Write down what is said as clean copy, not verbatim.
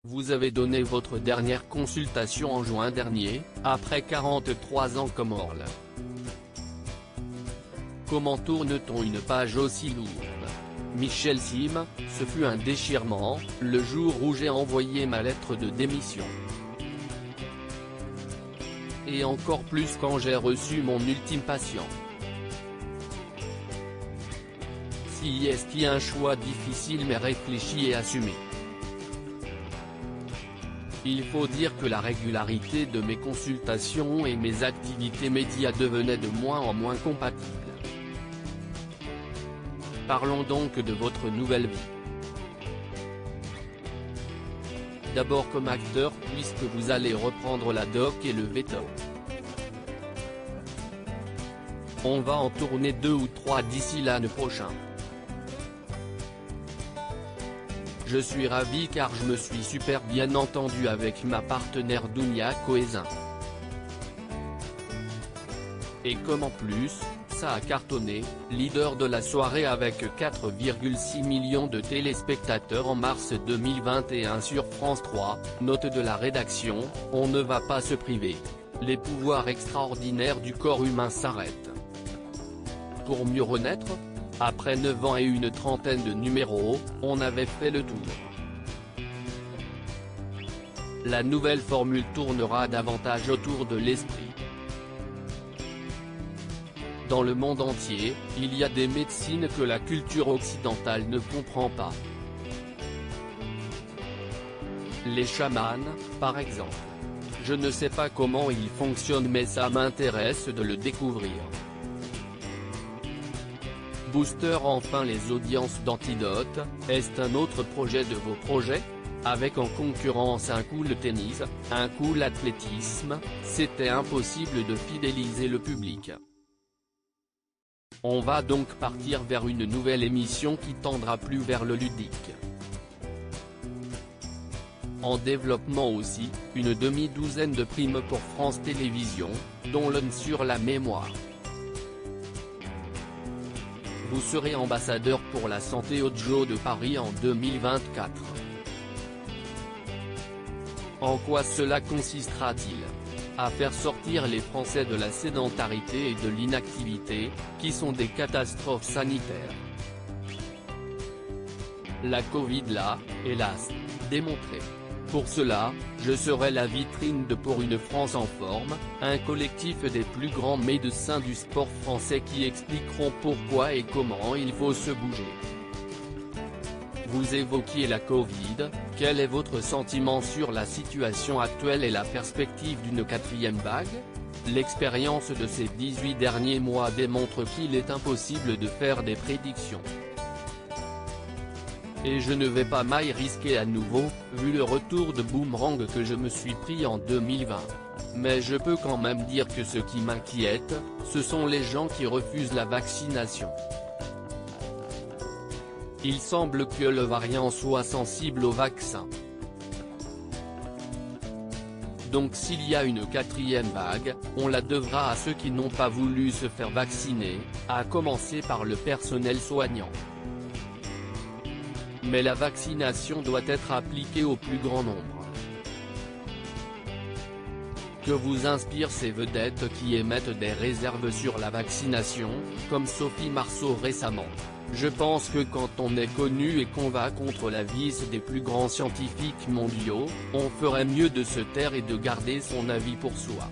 Vous avez donné votre dernière consultation en juin dernier, après 43 ans comme Orle. Comment tourne-t-on une page aussi lourde? Michel Sim, ce fut un déchirement, le jour où j'ai envoyé ma lettre de démission. Et encore plus quand j'ai reçu mon ultime patient. Si est-ce un choix difficile mais réfléchi et assumé. Il faut dire que la régularité de mes consultations et mes activités médias devenaient de moins en moins compatibles. Parlons donc de votre nouvelle vie. D'abord comme acteur puisque vous allez reprendre la doc et le veto. On va en tourner 2 ou 3 d'ici l'année prochaine. Je suis ravi car je me suis super bien entendu avec ma partenaire Dounia Cohézin. Et comme en plus, ça a cartonné, leader de la soirée avec 4,6 millions de téléspectateurs en mars 2021 sur France 3, note de la rédaction, on ne va pas se priver. Les pouvoirs extraordinaires du corps humain s'arrêtent. Pour mieux renaître ? Après 9 ans et une trentaine de numéros, on avait fait le tour. La nouvelle formule tournera davantage autour de l'esprit. Dans le monde entier, il y a des médecines que la culture occidentale ne comprend pas. Les chamans, par exemple. Je ne sais pas comment ils fonctionnent mais ça m'intéresse de le découvrir. Booster enfin les audiences d'Antidote, est-ce un autre projet de vos projets? Avec en concurrence un coup le tennis, un coup l'athlétisme, c'était impossible de fidéliser le public. On va donc partir vers une nouvelle émission qui tendra plus vers le ludique. En développement aussi, une demi-douzaine de primes pour France Télévisions, dont l'une sur la mémoire. Vous serez ambassadeur pour la santé au JO de Paris en 2024. En quoi cela consistera-t-il? À faire sortir les Français de la sédentarité et de l'inactivité, qui sont des catastrophes sanitaires. La Covid l'a, hélas, démontré. Pour cela, je serai la vitrine de Pour une France en forme, un collectif des plus grands médecins du sport français qui expliqueront pourquoi et comment il faut se bouger. Vous évoquiez la Covid, quel est votre sentiment sur la situation actuelle et la perspective d'une 4e vague? L'expérience de ces 18 derniers mois démontre qu'il est impossible de faire des prédictions. Et je ne vais pas m'y risquer à nouveau, vu le retour de boomerang que je me suis pris en 2020. Mais je peux quand même dire que ce qui m'inquiète, ce sont les gens qui refusent la vaccination. Il semble que le variant soit sensible au vaccin. Donc s'il y a une 4e vague, on la devra à ceux qui n'ont pas voulu se faire vacciner, à commencer par le personnel soignant. Mais la vaccination doit être appliquée au plus grand nombre. Que vous inspirent ces vedettes qui émettent des réserves sur la vaccination, comme Sophie Marceau récemment? Je pense que quand on est connu et qu'on va contre la vis des plus grands scientifiques mondiaux, on ferait mieux de se taire et de garder son avis pour soi.